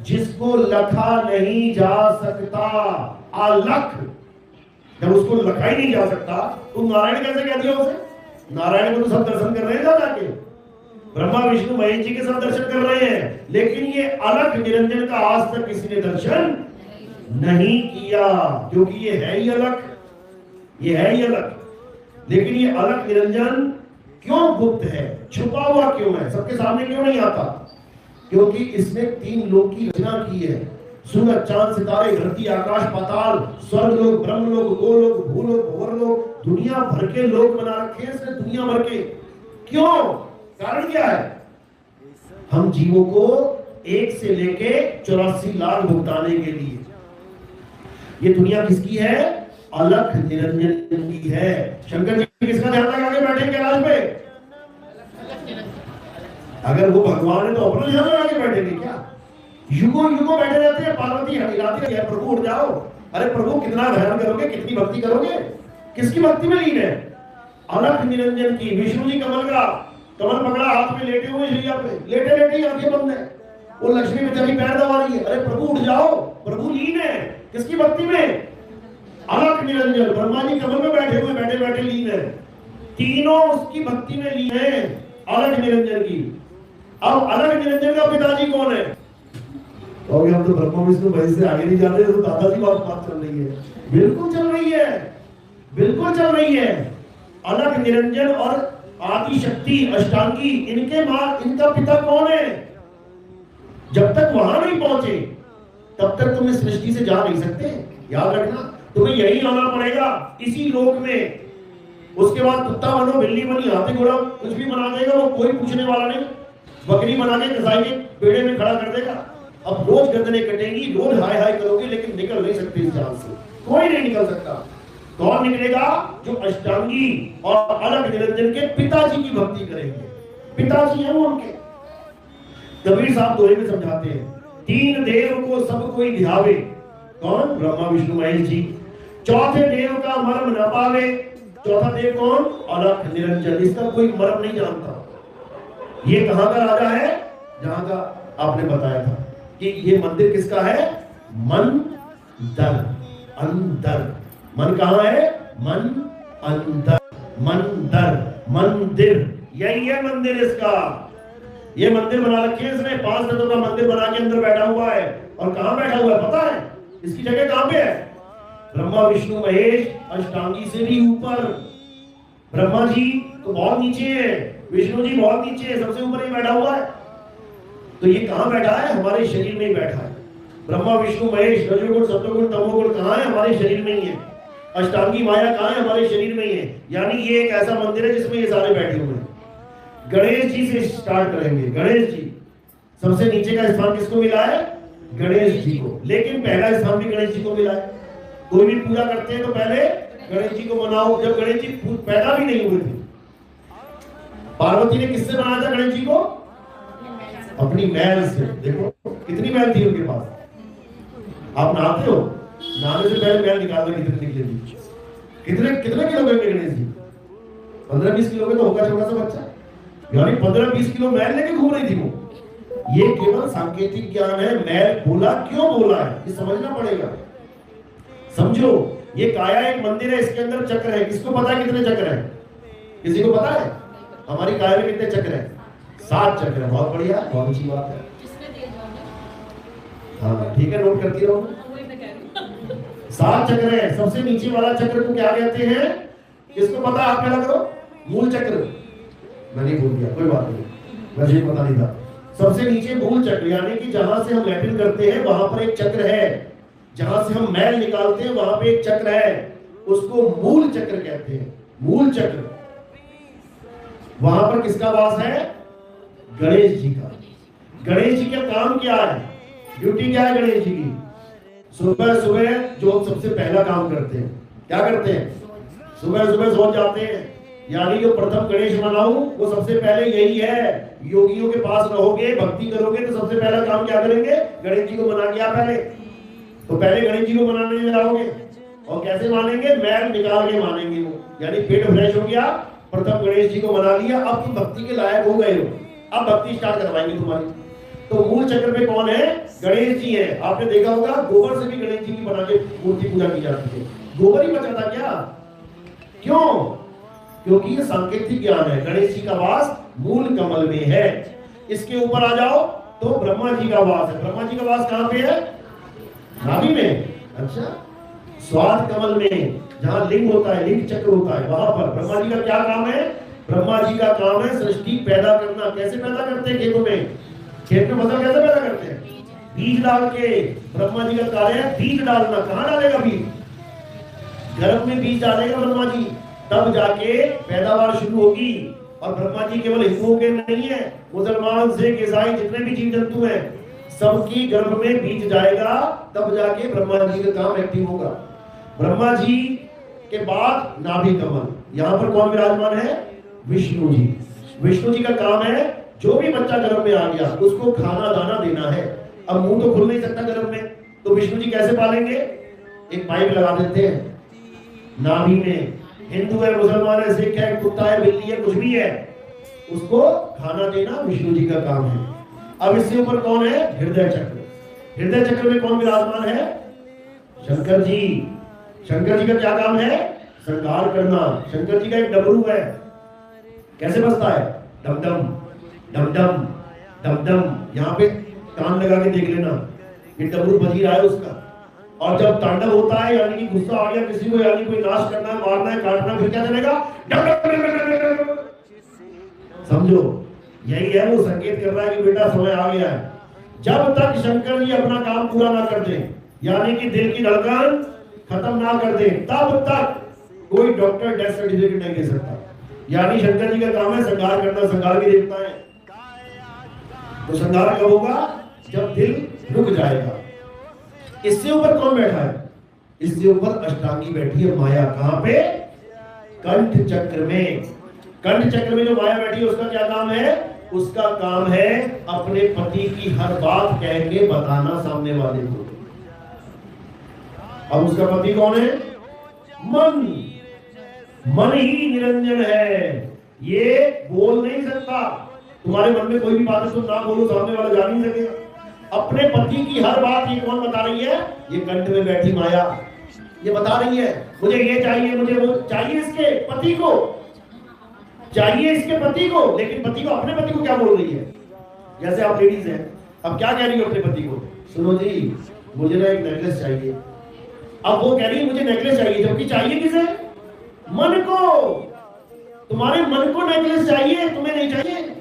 जिसको लखा नहीं जा सकता, अलख, जब उसको लखा ही नहीं जा सकता तो नारायण कैसे कह दिया उसे? नारायण को तो सब दर्शन कर रहे हैं जाके, ब्रह्मा विष्णु महेश जी के सब दर्शन कर रहे हैं, लेकिन ये अलख निरंजन का आज तक किसी ने दर्शन नहीं किया, क्योंकि ये है ही अलख, ये है ही अलख। लेकिन ये अलख निरंजन क्यों गुप्त है, छुपा हुआ क्यों है, सबके सामने क्यों नहीं आता? क्योंकि इसने 3 लोक की रचना की है, सूरज चांद सितारे धरती आकाश पाताल, स्वर्ग लोक ब्रह्म लोक गोलोक भूलोक भंवरलोक, दुनिया भर के लोक बना रखे हैं इसने, दुनिया भर के। क्यों? कारण क्या है? हम जीवों को 1 से लेके 84 लाख भुगताने के लिए। ये दुनिया किसकी है? अलख निरंजन की है। शंकर जी किसका ध्यान लगा के बैठे कैलाश पे? अगर वो भगवान है तो अपना ध्यान लगा के बैठेंगे क्या? युगों युगों बैठे रहते हैं, पार्वती हिलाती है, प्रभु उठ जाओ। अरे प्रभु कितना ध्यान करोगे, कितनी भक्ति करोगे? किसकी भक्ति में लीन है? अलख निरंजन की। विष्णु जी कमल पकड़ा हाथ में लेटे हुए शैया पे, लेटे लेटे ही आंखें बंद है, वो लक्ष्मी बेचारी पैर दबा रही है। अरे प्रभु उठ जाओ, प्रभु लीन है किसकी भक्ति में? अलख निरंजन। ब्रह्मा जी कमल में बैठे हुए, बैठे बैठे लीन है, तीनों उसकी भक्ति में लीन है, अलख निरंजन की। अब अलख निरंजन का पिताजी कौन है? और हम तो ब्रह्मा विष्णु महेश से आगे नहीं जा रहे, तो दादाजी बात चल रही है। बिल्कुल चल रही है, बिल्कुल चल रही है। अलख निरंजन और आदि शक्ति अष्टांगी, इनका पिता कौन है? जब तक वहां नहीं पहुंचे तब तक तुम इस सृष्टि से जा नहीं सकते। याद रखना, तुम्हें यही आना पड़ेगा इसी लोक में। उसके बाद कुत्ता बनो, बिल्ली बनी, हाथी घोड़ा कुछ भी बना देगा, वो कोई पूछने वाला नहीं। बकरी बना के कसाई के पेड़े में खड़ा कर देगा। अब रोज गर्दनें कटेंगी, रोज हाय हाय करोगे, लेकिन निकल नहीं सकते इस जाल से, कोई नहीं निकल सकता। कौन निकलेगा? जो अष्टांगी और अलख निरंजन के पिताजी की भक्ति करेंगे। पिताजी है वो उनके। कबीर साहब दोहे में समझाते हैं, 3 देव को सब कोई ध्यावे। कौन? ब्रह्मा विष्णु महेश जी। चौथे देव का मर्म न पावे। चौथा देव कौन? अलख निरंजन। इसका कोई मर्म नहीं जानता। ये कहां का राजा है? जहां का आपने बताया था कि ये मंदिर किसका है? मंदर, अंदर। मन कहां है? मन अंदर, मंदर, मंदिर, यही है मंदिर इसका। ये मंदिर बना रखे हैं इसने, 5 तत्वों का मंदिर बना के अंदर बैठा हुआ है। और कहां बैठा हुआ है पता है? इसकी जगह कहां पे है? ब्रह्मा विष्णु महेश अष्टांगी से भी ऊपर। ब्रह्मा जी तो बहुत नीचे है, विष्णु जी बहुत नीचे है, सबसे ऊपर ही बैठा हुआ है। तो ये कहां बैठा है? हमारे शरीर में ही बैठा है। ब्रह्मा विष्णु महेश रजोगुण सत्वगुण तमोगुण कहां है? हमारे शरीर में ही है। अष्टांगी माया कहां है? हमारे शरीर में ही है। यानी ये एक ऐसा मंदिर है जिसमें ये सारे बैठे हुए हैं। गणेश जी से स्टार्ट करेंगे। गणेश जी सबसे नीचे का स्थान किसको मिला है? गणेश जी को। लेकिन पहला स्थान भी गणेश जी को मिला है। कोई भी पूजा करते हैं तो पहले गणेश जी को मनाओ। जब गणेश जी पैदा भी नहीं हुए थे, पार्वती ने किससे बनाया था गणेश जी को? अपनी महल से। देखो कितनी महल थी उनके पास। आप नहाते हो, नहाने से पहले महल निकालना कितने निकलेगी? कितने किलो गए गणेश जी? 15-20 किलो में तो होगा छोटा सा बच्चा। यानी 15-20 किलो महल लेके घूम रही थी वो। ये केवल सांकेतिक ज्ञान है। महल बोला क्यों बोला है ये समझना पड़ेगा। समझो, ये काया एक मंदिर है, इसके अंदर चक्र है। किसको पता है कितने चक्र है? किसी को पता है? हमारी काया में कितने चक्र है? 7 चक्र है। बहुत बढ़िया, बहुत अच्छी बात है। हाँ ठीक है, नोट करती रहो। 7 चक्र है। सबसे नीचे वाला चक्र को क्या कहते हैं? किसको पता? आप पहला करो। मूल चक्र। मैं नहीं भूल गया, कोई बात नहीं, मुझे पता नहीं था। सबसे नीचे मूल चक्र, यानी कि जहां से हम लैट्रिन करते हैं वहां पर एक चक्र है। जहां से हम मैल निकालते हैं वहां पे एक चक्र है, उसको मूल चक्र कहते हैं। मूल चक्र। वहां पर किसका वास है? गणेश जी का। गणेश जी का काम क्या है? ड्यूटी क्या है गणेश जी की? सुबह सुबह जो सबसे पहला काम करते हैं, क्या करते हैं? सुबह सुबह सो जाते हैं। यानी जो प्रथम गणेश मनाऊं वो सबसे पहले यही है। योगियों के पास रहोगे, भक्ति करोगे तो सबसे पहला काम क्या करेंगे? गणेश जी को मना के पहले तो पहले गणेश जी को मनाने जाओगे। और कैसे मानेंगे? मैल निकाल के मानेंगे वो। यानी पेट फ्रेश हो गया, प्रथम गणेश जी को मना लिया, अब तुम भक्ति के लायक हो गए हो, अब भक्ति स्टार्ट करवाएंगे तुम्हारी। तो मूल चक्र में कौन है? गणेश जी है। आपने देखा होगा गोबर से भी गणेश जी की बना के मूर्ति पूजा की जाती है। गोबर ही बचा था क्या? क्यों? क्योंकि ये सांकेतिक ज्ञान है। गणेश जी का वास मूल कमल में है। इसके ऊपर आ जाओ तो ब्रह्मा जी का वास है। ब्रह्मा जी का वास कहां पे है? नाभि में। अच्छा, स्वाद कमल में जहां लिंग होता है, लिंग चक्र होता है, वहां पर ब्रह्मा जी का क्या काम है? ब्रह्मा जी का काम है सृष्टि पैदा करना। कैसे पैदा करते हैं? खेतों में, खेत में फसल कैसे पैदा करते हैं? बीज डाल के। ब्रह्मा जी का कार्य है बीज डालना। कहां डालेगा बीज? गर्भ में बीज डालेगा ब्रह्मा जी, तब जाके पैदावार शुरू होगी। और ब्रह्मा जी केवल हिंदुओं के नहीं है, मुसलमान, सिख, ईसाई जितने भी जीव जंतु हैं, सबकी गर्भ में बीज जाएगा, तब जाके ब्रह्मा जी का काम एक्टिव होगा। ब्रह्मा जी के बाद नाभि कमल। यहां पर कौन विराजमान है? विष्णु जी। विष्णु जी का काम है जो भी बच्चा गर्भ में आ गया उसको खाना दाना देना है। अब मुंह तो खुल नहीं सकता गर्भ में, तो विष्णु जी कैसे पालेंगे? एक पाइप लगा देते हैं नाभि में। हिंदू है, मुसलमान है, सिख है, कुत्ता है, बिल्ली है, कुछ भी है, उसको खाना देना विष्णु जी का काम है। अब इससे ऊपर कौन है? हृदय चक्र। हृदय चक्र में कौन विराजमान है? शंकर जी। शंकर जी का क्या काम है? श्रृंगार करना। शंकर जी का एक डमरू है, कैसे बजता है? डम डम डम डम डम डम। यहाँ पे कान लगा के देख लेना, ये डमरू बज ही रहा है उसका। और जब तांडव होता है, यानी कि गुस्सा आ गया किसी को, यानी कोई नाश करना है, मारना है, काटना है, फिर क्या चलेगा? डम डम। समझो, यही है, वो संकेत कर रहा है कि बेटा समय आ गया है। जब तक शंकर जी अपना काम पूरा ना कर दे, यानी कि दिल की धड़कन खत्म ना कर दे, तब तक कोई डॉक्टर डेथ सर्टिफिकेट नहीं दे सकता। यानी शंकर जी का काम है श्रृंगार करना। श्रृंगार भी देवता है, तो श्रृंगार कब होगा? जब दिल रुक जाएगा। इससे ऊपर कौन बैठा है? इससे ऊपर अष्टांगी बैठी है माया। कहां पे? कंठ चक्र में। कंठ चक्र में जो माया बैठी है उसका क्या काम है? उसका काम है अपने पति की हर बात कह के बताना सामने वाले को। अब उसका पति कौन है? मन। मन ही निरंजन है, ये बोल नहीं सकता। तुम्हारे मन में कोई भी बात है तुम ना बोलो, सामने वाला जान नहीं सकेगा। अपने पति की हर बात ये कौन बता रही है? ये कंठ में बैठी माया। ये बता रही है मुझे ये चाहिए, मुझे वो चाहिए, इसके पति को चाहिए, इसके पति को। लेकिन पति को, अपने पति को क्या बोल रही है? जैसे आप लेडीज हैं, अब क्या कह रही हो अपने पति को? सुनो जी, मुझे ना एक नेकलेस चाहिए। अब वो कह रही है मुझे नेकलेस चाहिए, जबकि चाहिए किसे? मन को। तुम्हारे मन को नेकलेस चाहिए, तुम्हें नहीं चाहिए।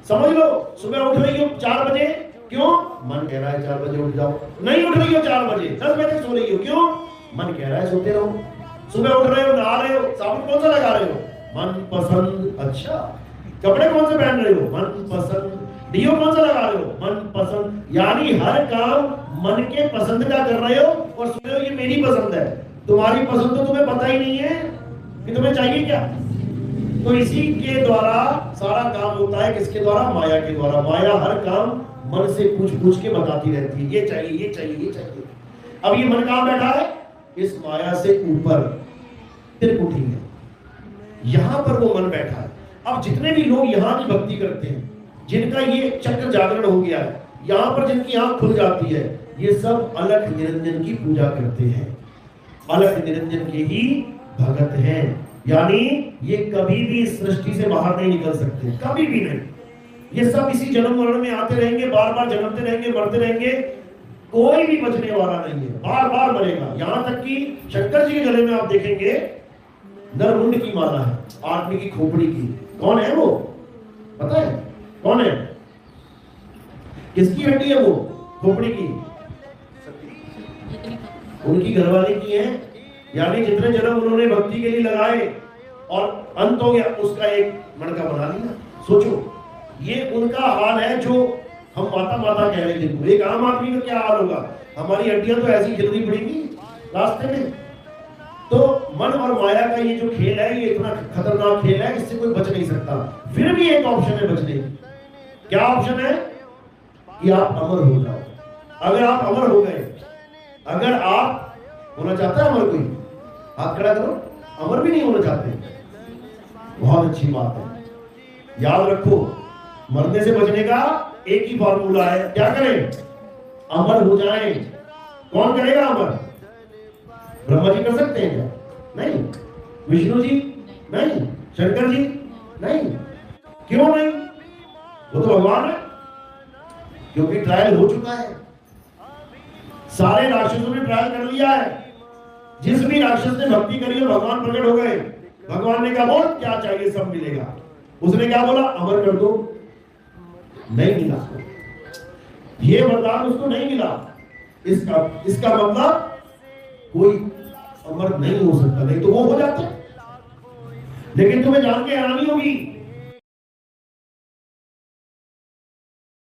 समझ लो, सुबह उठ रही हो 4 बजे, क्यों? मन कह रहा है 4 बजे उठ जाओ। नहीं उठ रही हो 4 बजे, 10 बजे सो रही हो, क्यों? मन कह रहा है सोते रहो। सुबह उठ रहे हो, नहा रहे हो, साबुन कौन सा लगा रहे हो? मन पसंद। अच्छा, कपड़े कौन से पहन रहे हो? मन पसंद। डियो कौन सा लगा रहे हो? मन पसंद। यानी हर काम मन के पसंद का कर रहे हो और सुन रहे हो ये मेरी पसंद है। तुम्हारी पसंद तो तुम्हें पता ही नहीं है कि तुम्हें चाहिए क्या। तो इसी के द्वारा सारा काम होता है। किसके द्वारा? माया के द्वारा। माया हर काम मन से पूछ पूछ के बताती रहती है, ये चाहिए, ये चाहिए, ये चाहिए। अब ये मन कहां बैठा है? इस माया से ऊपर त्रिपुटी है, यहां पर वो मन बैठा है। अब जितने भी लोग यहां की भक्ति करते हैं, जिनका ये चक्र जागरण हो गया है, यहां पर जिनकी आंख खुल जाती है, ये सब अलख निरंजन की पूजा करते हैं, अलख निरंजन के ही भगत हैं। यानी ये कभी भी इस सृष्टि से बाहर नहीं निकल सकते, कभी भी नहीं। ये सब इसी जन्म मरण में आते रहेंगे, बार बार जन्मते रहेंगे, मरते रहेंगे, कोई भी बचने वाला नहीं है, बार बार मरेगा। यहां तक कि शंकर जी के गले में आप देखेंगे नरमुंड की माला है, आदमी की खोपड़ी की। कौन है वो? पता है कौन है? किसकी हड्डी है वो? खोपड़ी की, उनकी घरवाली की है। यानी जितने जन्म उन्होंने भक्ति के लिए लगाए और अंत हो गया, उसका एक मणका बना लिया। सोचो, ये उनका हाल है जो हम माता माता कह रहे थे। एक आम आदमी का क्या हाल होगा? हमारी हड्डियां तो ऐसी जल्दी पड़ेंगी रास्ते में। तो मन और माया का ये जो खेल है, ये इतना खतरनाक खेल है, इससे कोई बच नहीं सकता। फिर भी एक ऑप्शन है बचने की। क्या ऑप्शन है? कि आप अमर हो जाओ। अगर आप अमर हो गए, अगर आप होना चाहता है अमर, कोई हाथ खड़ा करो। अमर भी नहीं होना चाहते, बहुत अच्छी बात है। याद रखो, मरने से बचने का एक ही फॉर्मूला है, क्या करें? अमर हो जाएं। कौन करेगा अमर? ब्रह्मा जी कर सकते हैं क्या? नहीं। विष्णु जी? नहीं। शंकर जी? नहीं। क्यों नहीं? वो तो भगवान है, क्योंकि ट्रायल हो चुका है। सारे राक्षसों ने ट्रायल कर लिया है। जिस भी राक्षस ने भक्ति करी है भगवान प्रकट हो गए। भगवान ने कहा बोल क्या चाहिए, सब मिलेगा। उसने क्या बोला? अमर कर दो। नहीं मिला, ये वरदान उसको नहीं मिला। इसका मतलब कोई अमर नहीं हो सकता, नहीं तो वो हो जाते। लेकिन तुम्हें जान के हैरानी होगी,